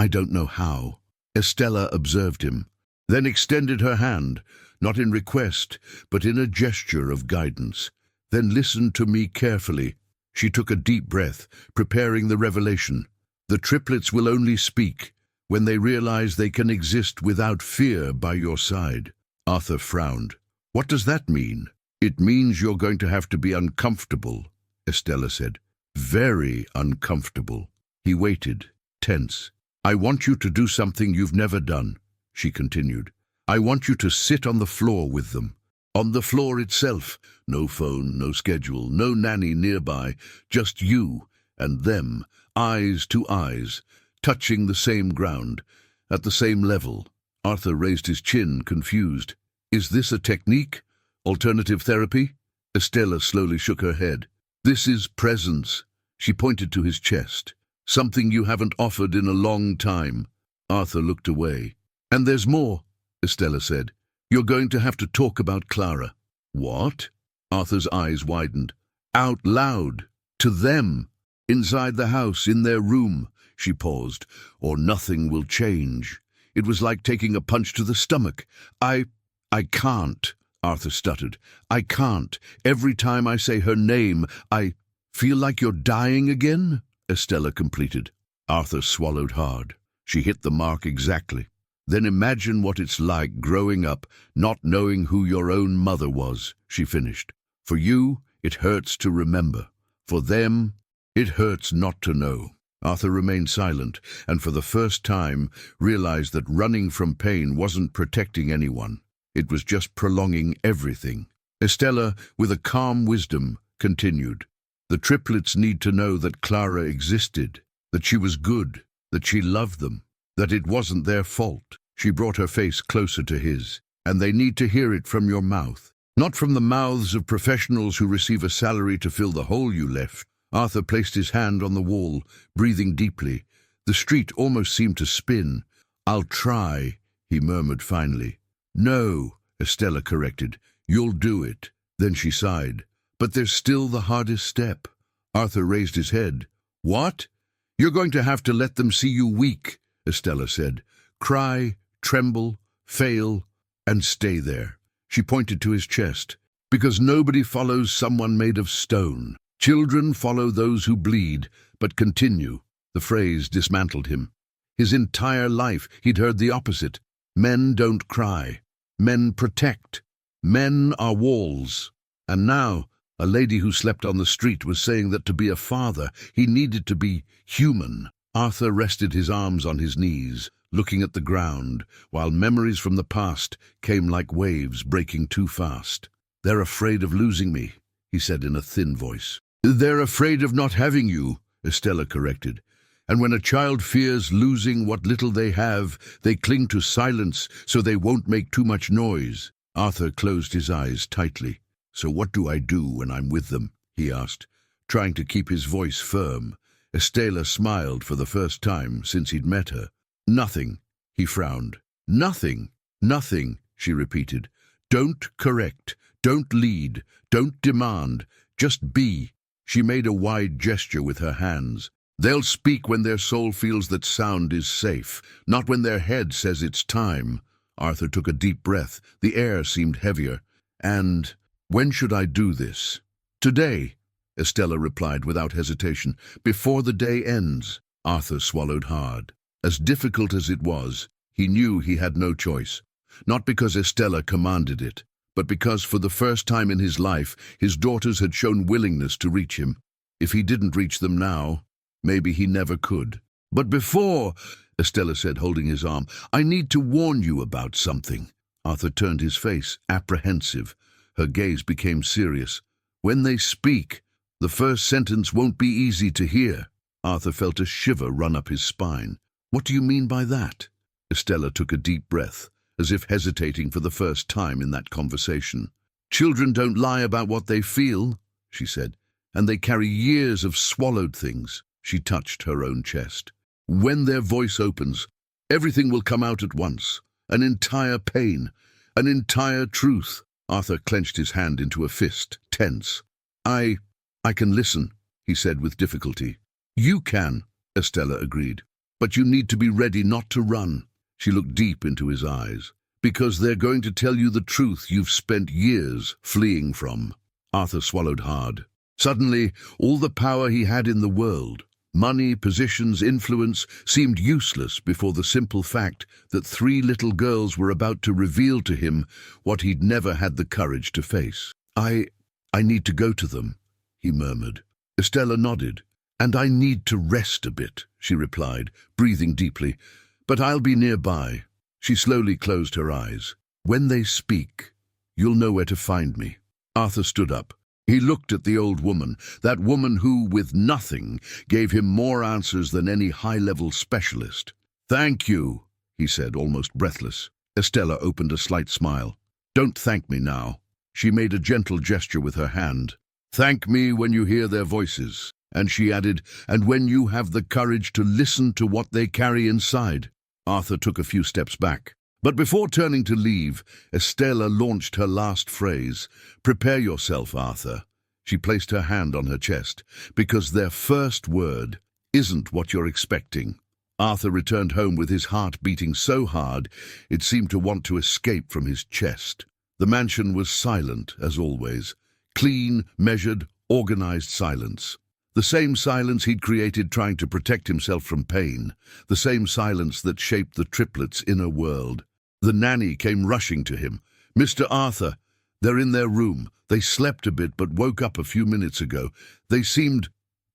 don't know how." Estella observed him, then extended her hand, not in request, but in a gesture of guidance. "Then listen to me carefully." She took a deep breath, preparing the revelation. "The triplets will only speak when they realize they can exist without fear by your side." Arthur frowned. "What does that mean?" "It means you're going to have to be uncomfortable," Estella said. "Very uncomfortable." He waited, tense. "I want you to do something you've never done," she continued. "I want you to sit on the floor with them. On the floor itself. No phone, no schedule, no nanny nearby. Just you and them, eyes to eyes, touching the same ground, at the same level." Arthur raised his chin, confused. "Is this a technique? Alternative therapy?" Estella slowly shook her head. "This is presence." She pointed to his chest. "Something you haven't offered in a long time." Arthur looked away. "And there's more," Estella said. "You're going to have to talk about Clara." "What?" Arthur's eyes widened. "Out loud. To them. Inside the house, in their room." She paused. "Or nothing will change." It was like taking a punch to the stomach. I can't," Arthur stuttered. "I can't. Every time I say her name, I feel like you're dying again," Estella completed. Arthur swallowed hard. She hit the mark exactly. "Then imagine what it's like growing up, not knowing who your own mother was," she finished. "For you, it hurts to remember. For them, it hurts not to know." Arthur remained silent, and for the first time realized that running from pain wasn't protecting anyone. It was just prolonging everything. Estella, with a calm wisdom, continued. "The triplets need to know that Clara existed, that she was good, that she loved them, that it wasn't their fault." She brought her face closer to his. "And they need to hear it from your mouth. Not from the mouths of professionals who receive a salary to fill the hole you left. Arthur placed his hand on the wall, breathing deeply. The street almost seemed to spin. "I'll try," he murmured finally. "No," Estella corrected. "You'll do it." Then she sighed. "But there's still the hardest step." Arthur raised his head. "What?" "You're going to have to let them see you weak," Estella said. "Cry, tremble, fail, and stay there." She pointed to his chest. "Because nobody follows someone made of stone. Children follow those who bleed, but continue." The phrase dismantled him. His entire life he'd heard the opposite. Men don't cry. Men protect. Men are walls. And now, a lady who slept on the street was saying that to be a father, he needed to be human. Arthur rested his arms on his knees, looking at the ground, while memories from the past came like waves breaking too fast. "They're afraid of losing me," he said in a thin voice. "They're afraid of not having you," Estella corrected. "And when a child fears losing what little they have, they cling to silence so they won't make too much noise." Arthur closed his eyes tightly. "So what do I do when I'm with them?" he asked, trying to keep his voice firm. Estella smiled for the first time since he'd met her. "Nothing," he frowned. "Nothing, nothing," she repeated. "Don't correct, don't lead, don't demand, just be." She made a wide gesture with her hands. "They'll speak when their soul feels that sound is safe, not when their head says it's time." Arthur took a deep breath. The air seemed heavier. "And when should I do this?" "Today," Estella replied without hesitation. "Before the day ends." Arthur swallowed hard. As difficult as it was, he knew he had no choice. Not because Estella commanded it, but because for the first time in his life, his daughters had shown willingness to reach him. If he didn't reach them now, maybe he never could. "But before," Estella said, holding his arm, "I need to warn you about something." Arthur turned his face, apprehensive. Her gaze became serious. "When they speak, the first sentence won't be easy to hear." Arthur felt a shiver run up his spine. "What do you mean by that?" Estella took a deep breath, as if hesitating for the first time in that conversation. "Children don't lie about what they feel," she said, "and they carry years of swallowed things." She touched her own chest. "When their voice opens, everything will come out at once. An entire pain, an entire truth." Arthur clenched his hand into a fist, tense. I can listen," he said with difficulty. "You can," Estella agreed. "But you need to be ready not to run." She looked deep into his eyes. "Because they're going to tell you the truth you've spent years fleeing from." Arthur swallowed hard. Suddenly, all the power he had in the world, money, positions, influence, seemed useless before the simple fact that 3 little girls were about to reveal to him what he'd never had the courage to face. I need to go to them," he murmured. Estella nodded. "And I need to rest a bit," she replied, breathing deeply. "But I'll be nearby." She slowly closed her eyes. "When they speak, you'll know where to find me." Arthur stood up. He looked at the old woman, that woman who, with nothing, gave him more answers than any high-level specialist. "Thank you," he said, almost breathless. Estella opened a slight smile. "Don't thank me now." She made a gentle gesture with her hand. "Thank me when you hear their voices." And she added, "and when you have the courage to listen to what they carry inside." Arthur took a few steps back. But before turning to leave, Estella launched her last phrase. "Prepare yourself, Arthur." She placed her hand on her chest. "Because their first word isn't what you're expecting." Arthur returned home with his heart beating so hard it seemed to want to escape from his chest. The mansion was silent, as always. Clean, measured, organized silence. The same silence he'd created trying to protect himself from pain. The same silence that shaped the triplets' inner world. The nanny came rushing to him. "Mr. Arthur, they're in their room. They slept a bit but woke up a few minutes ago. They seemed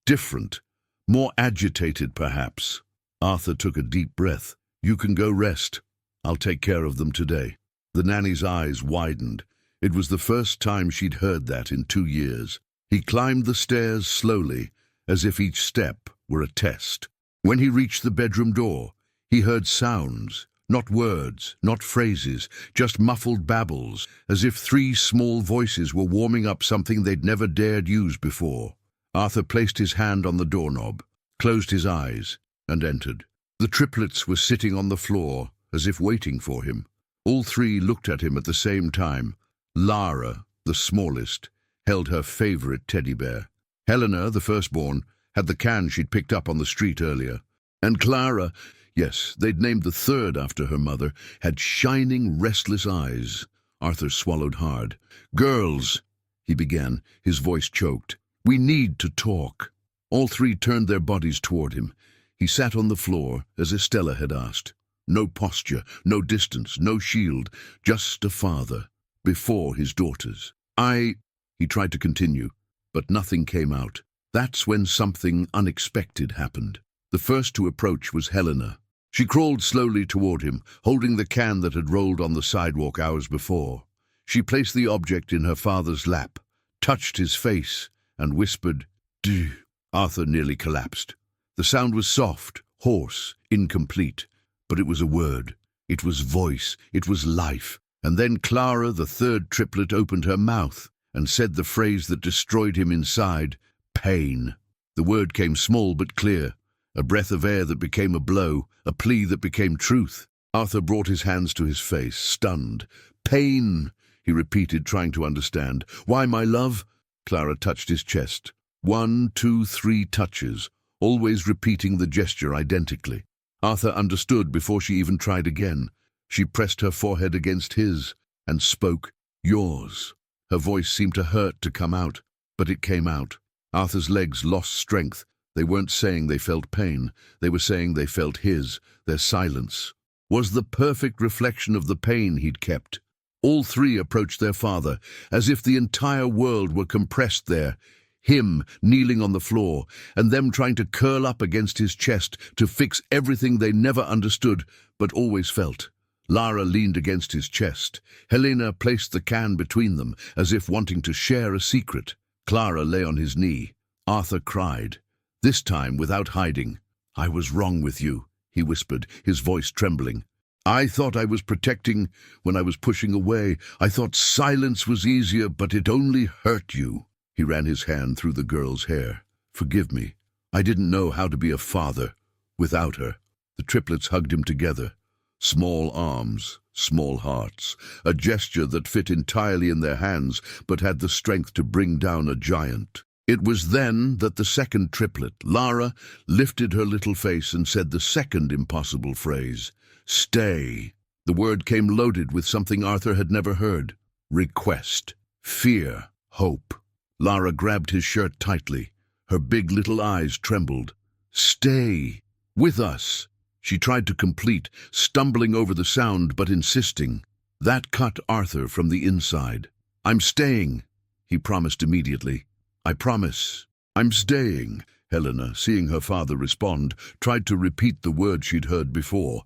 different. More agitated, perhaps." Arthur took a deep breath. "You can go rest. I'll take care of them today." The nanny's eyes widened. It was the first time she'd heard that in 2 years. He climbed the stairs slowly, as if each step were a test. When he reached the bedroom door, he heard sounds, Not words, not phrases, just muffled babbles, as if three small voices were warming up something they'd never dared use before. Arthur placed his hand on the doorknob, closed his eyes, and entered. The triplets were sitting on the floor, as if waiting for him. All three looked at him at the same time. Lara, the smallest, held her favorite teddy bear. Helena, the firstborn, had the can she'd picked up on the street earlier. And Clara, yes, they'd named the third after her mother, had shining, restless eyes. Arthur swallowed hard. "Girls," he began, his voice choked. "We need to talk." All three turned their bodies toward him. He sat on the floor, as Estella had asked. No posture, no distance, no shield, just a father, before his daughters. He tried to continue, but nothing came out. That's when something unexpected happened. The first to approach was Helena. She crawled slowly toward him, holding the can that had rolled on the sidewalk hours before. She placed the object in her father's lap, touched his face, and whispered, "Duh." Arthur nearly collapsed. The sound was soft, hoarse, incomplete, but it was a word. It was voice. It was life. And then Clara, the third triplet, opened her mouth and said the phrase that destroyed him inside, pain. The word came small but clear, a breath of air that became a blow, a plea that became truth. Arthur brought his hands to his face, stunned. "Pain," he repeated, trying to understand. "Why, my love?" Clara touched his chest. 1, 2, 3 touches, always repeating the gesture identically. Arthur understood before she even tried again. She pressed her forehead against his and spoke, "Yours." Her voice seemed to hurt to come out, but it came out. Arthur's legs lost strength. They weren't saying they felt pain. They were saying they felt his. Their silence was the perfect reflection of the pain he'd kept. All three approached their father, as if the entire world were compressed there. Him kneeling on the floor, and them trying to curl up against his chest to fix everything they never understood, but always felt. Lara leaned against his chest. Helena placed the can between them, as if wanting to share a secret. Clara lay on his knee. Arthur cried, this time without hiding. "I was wrong with you," he whispered, his voice trembling. "I thought I was protecting when I was pushing away. I thought silence was easier, but it only hurt you." He ran his hand through the girl's hair. "Forgive me. I didn't know how to be a father without her." The triplets hugged him together. Small arms, small hearts, a gesture that fit entirely in their hands but had the strength to bring down a giant. It was then that the second triplet, Lara, lifted her little face and said the second impossible phrase, "Stay." The word came loaded with something Arthur had never heard. Request, fear, hope. Lara grabbed his shirt tightly. Her big little eyes trembled. "Stay with us." She tried to complete, stumbling over the sound but insisting. That cut Arthur from the inside. "I'm staying," he promised immediately. "I promise. I'm staying." Helena, seeing her father respond, tried to repeat the word she'd heard before.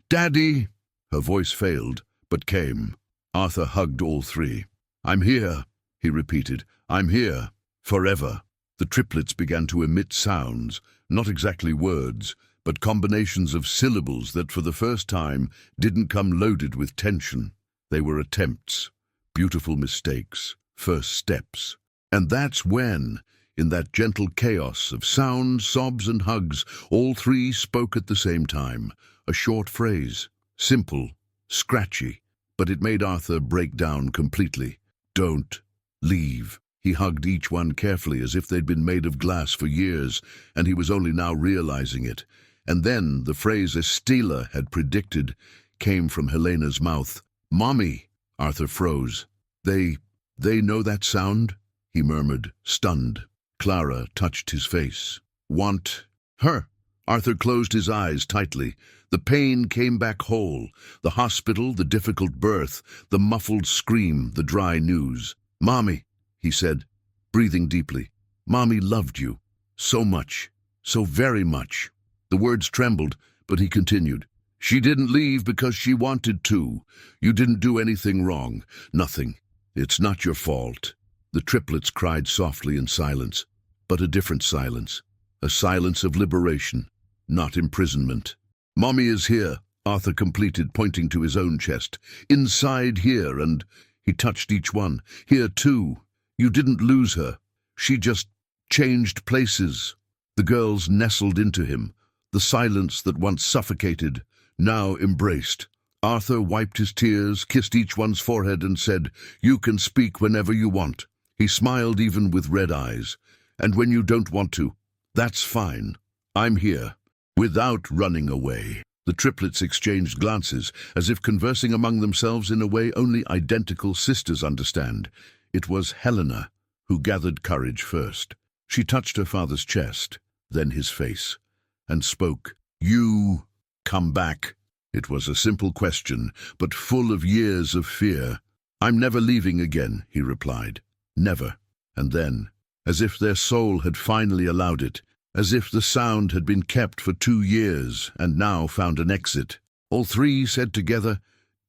Daddy." Her voice failed, but came. Arthur hugged all three. "I'm here," he repeated. "I'm here. Forever." The triplets began to emit sounds, not exactly words, but combinations of syllables that for the first time didn't come loaded with tension. They were attempts, beautiful mistakes, first steps. And that's when, in that gentle chaos of sounds, sobs, and hugs, all three spoke at the same time. A short phrase, simple, scratchy, but it made Arthur break down completely. "Don't leave." He hugged each one carefully as if they'd been made of glass for years, and he was only now realizing it. And then the phrase Estella had predicted came from Helena's mouth. "Mommy." Arthur froze. They know that sound?" he murmured, stunned. Clara touched his face. "Want her?" Arthur closed his eyes tightly. The pain came back whole. The hospital, the difficult birth, the muffled scream, the dry news. "Mommy," he said, breathing deeply. "Mommy loved you. So much. So very much." The words trembled, but he continued. "She didn't leave because she wanted to. You didn't do anything wrong. Nothing. It's not your fault." The triplets cried softly in silence, but a different silence. A silence of liberation, not imprisonment. "Mommy is here," Arthur completed, pointing to his own chest. Inside here, and he touched each one. Here too. You didn't lose her. She just changed places. The girls nestled into him. The silence that once suffocated, now embraced. Arthur wiped his tears, kissed each one's forehead and said, "You can speak whenever you want." He smiled even with red eyes. "And when you don't want to, that's fine. I'm here." Without running away. The triplets exchanged glances, as if conversing among themselves in a way only identical sisters understand. It was Helena who gathered courage first. She touched her father's chest, then his face, and spoke. "You come back." It was a simple question, but full of years of fear. "I'm never leaving again," he replied. "Never." And then, as if their soul had finally allowed it, as if the sound had been kept for 2 years and now found an exit, all three said together,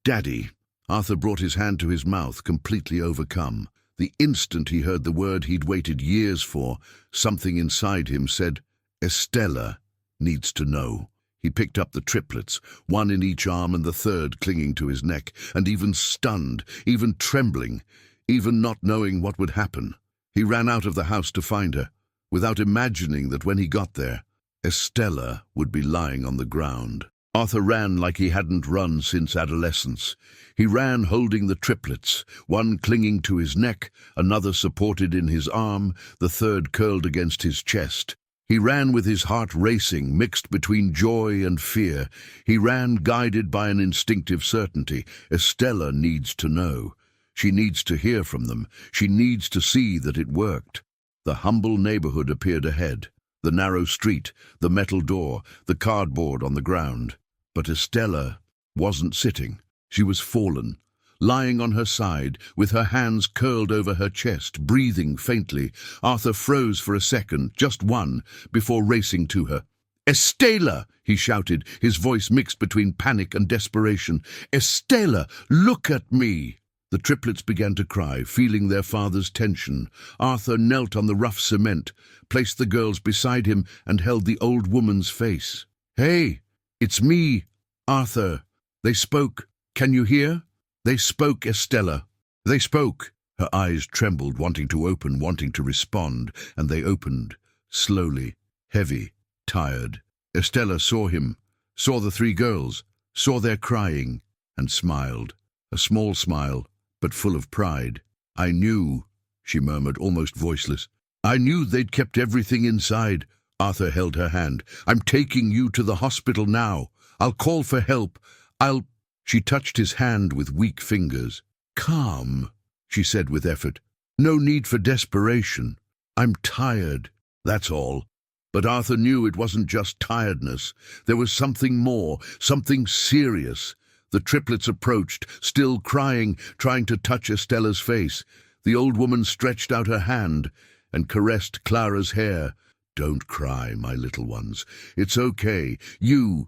"Daddy." Arthur brought his hand to his mouth, completely overcome. The instant he heard the word he'd waited years for, something inside him said, "Estella needs to know." He picked up the triplets, one in each arm and the third clinging to his neck, and even stunned, even trembling, even not knowing what would happen. He ran out of the house to find her, without imagining that when he got there, Estella would be lying on the ground. Arthur ran like he hadn't run since adolescence. He ran holding the triplets, one clinging to his neck, another supported in his arm, the third curled against his chest. He ran with his heart racing, mixed between joy and fear. He ran guided by an instinctive certainty. Estella needs to know. She needs to hear from them. She needs to see that it worked. The humble neighborhood appeared ahead. The narrow street, the metal door, the cardboard on the ground. But Estella wasn't sitting. She was fallen, lying on her side, with her hands curled over her chest, breathing faintly. Arthur froze for a second, just one, before racing to her. "Estella!" he shouted, his voice mixed between panic and desperation. "Estella, look at me!" The triplets began to cry, feeling their father's tension. Arthur knelt on the rough cement, placed the girls beside him, and held the old woman's face. "Hey, it's me, Arthur." They spoke. "Can you hear?" They spoke, Estella. They spoke. Her eyes trembled, wanting to open, wanting to respond, and they opened, slowly, heavy, tired. Estella saw him, saw the 3 girls, saw their crying, and smiled. A small smile, but full of pride. "I knew," she murmured, almost voiceless. "I knew they'd kept everything inside." Arthur held her hand. "I'm taking you to the hospital now. I'll call for help. She touched his hand with weak fingers. "Calm," she said with effort. "No need for desperation. I'm tired, that's all." But Arthur knew it wasn't just tiredness. There was something more, something serious. The triplets approached, still crying, trying to touch Estella's face. The old woman stretched out her hand and caressed Clara's hair. "Don't cry, my little ones. It's okay. You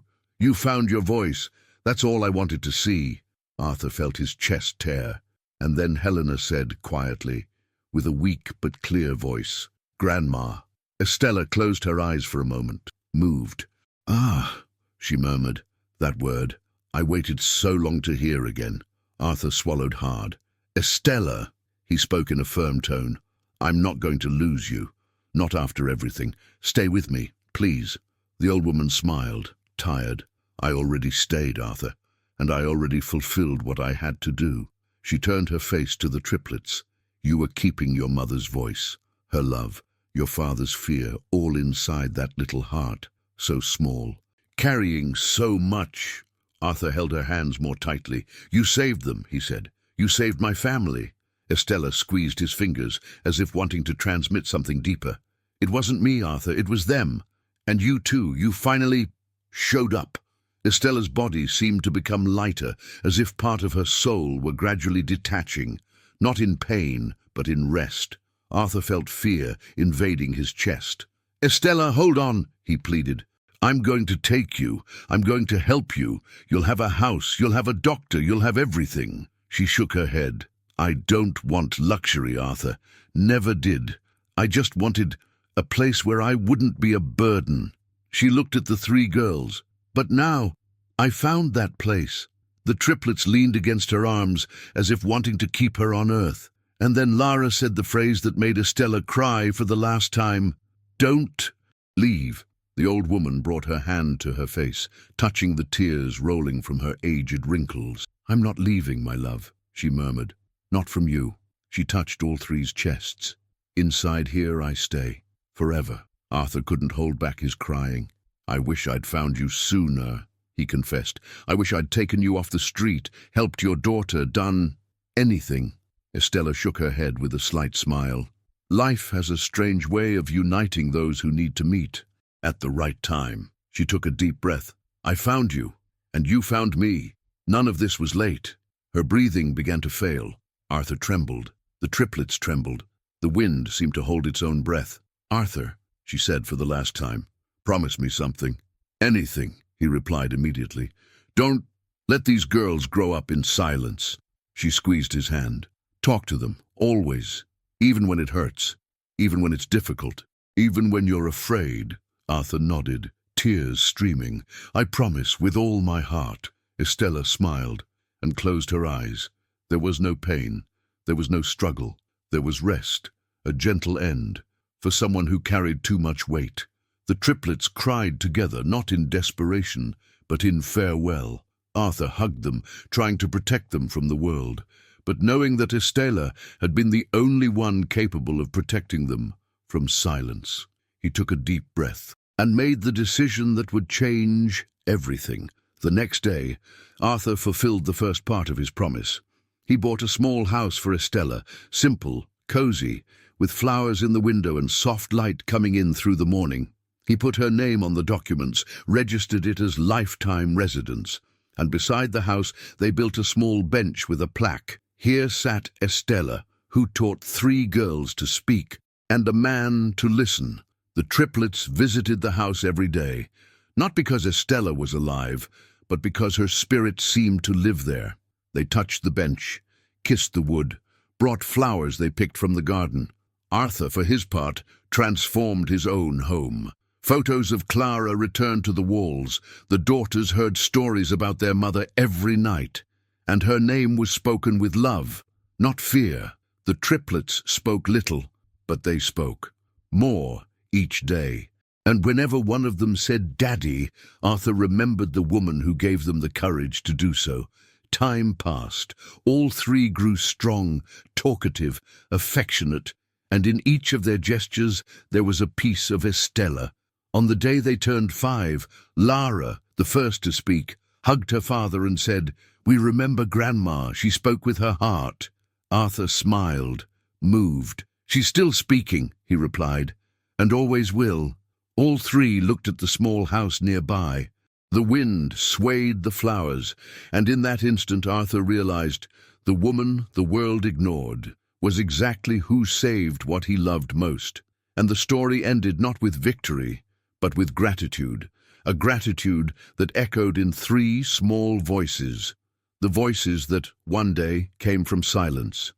found your voice. That's all I wanted to see." Arthur felt his chest tear, and then Helena said quietly, with a weak but clear voice, "Grandma." Estella closed her eyes for a moment, moved. "Ah," she murmured, that word. I waited so long to hear again. Arthur swallowed hard. "Estella," he spoke in a firm tone, "I'm not going to lose you. Not after everything. Stay with me, please." The old woman smiled, tired. "I already stayed, Arthur, and I already fulfilled what I had to do." She turned her face to the triplets. "You were keeping your mother's voice, her love, your father's fear, all inside that little heart, so small, carrying so much." Arthur held her hands more tightly. "You saved them," he said. "You saved my family." Estella squeezed his fingers, as if wanting to transmit something deeper. "It wasn't me, Arthur, it was them. And you too, you finally showed up." Estella's body seemed to become lighter, as if part of her soul were gradually detaching, not in pain, but in rest. Arthur felt fear invading his chest. "Estella, hold on," he pleaded. "I'm going to take you. I'm going to help you. You'll have a house, you'll have a doctor, you'll have everything." She shook her head. "I don't want luxury, Arthur. Never did. I just wanted a place where I wouldn't be a burden." She looked at the 3 girls. "But now, I found that place. The triplets leaned against her arms as if wanting to keep her on earth. And then Lara said the phrase that made Estella cry for the last time. Don't leave. The old woman brought her hand to her face, touching the tears rolling from her aged wrinkles. I'm not leaving, my love, she murmured. Not from you. She touched all three's chests. Inside here I stay, forever. Arthur couldn't hold back his crying. I wish I'd found you sooner, he confessed. I wish I'd taken you off the street, helped your daughter, done anything. Estella shook her head with a slight smile. Life has a strange way of uniting those who need to meet at the right time. She took a deep breath. I found you, and you found me. None of this was late. Her breathing began to fail. Arthur trembled. The triplets trembled. The wind seemed to hold its own breath. Arthur, she said for the last time, promise me something. Anything, he replied immediately. Don't let these girls grow up in silence. She squeezed his hand. Talk to them, always, even when it hurts, even when it's difficult, even when you're afraid. Arthur nodded, tears streaming. I promise, with all my heart. Estella smiled and closed her eyes. There was no pain. There was no struggle. There was rest, a gentle end, for someone who carried too much weight. The triplets cried together, not in desperation, but in farewell. Arthur hugged them, trying to protect them from the world, but knowing that Estella had been the only one capable of protecting them from silence. He took a deep breath and made the decision that would change everything. The next day, Arthur fulfilled the first part of his promise. He bought a small house for Estella, simple, cozy, with flowers in the window and soft light coming in through the morning. He put her name on the documents, registered it as lifetime residence, and beside the house they built a small bench with a plaque. Here sat Estella, who taught 3 girls to speak and a man to listen. The triplets visited the house every day, not because Estella was alive, but because her spirit seemed to live there. They touched the bench, kissed the wood, brought flowers they picked from the garden. Arthur, for his part, transformed his own home. Photos of Clara returned to the walls. The daughters heard stories about their mother every night, and her name was spoken with love, not fear. The triplets spoke little, but they spoke more each day. And whenever one of them said "Daddy," Arthur remembered the woman who gave them the courage to do so. Time passed. All 3 grew strong, talkative, affectionate, and in each of their gestures there was a piece of Estella. On the day they turned 5, Lara, the first to speak, hugged her father and said, "We remember Grandma. She spoke with her heart." Arthur smiled, moved. "She's still speaking," he replied, "and always will." All 3 looked at the small house nearby. The wind swayed the flowers, and in that instant Arthur realized the woman the world ignored was exactly who saved what he loved most. And the story ended not with victory, but with gratitude, a gratitude that echoed in 3 small voices, the voices that one day came from silence.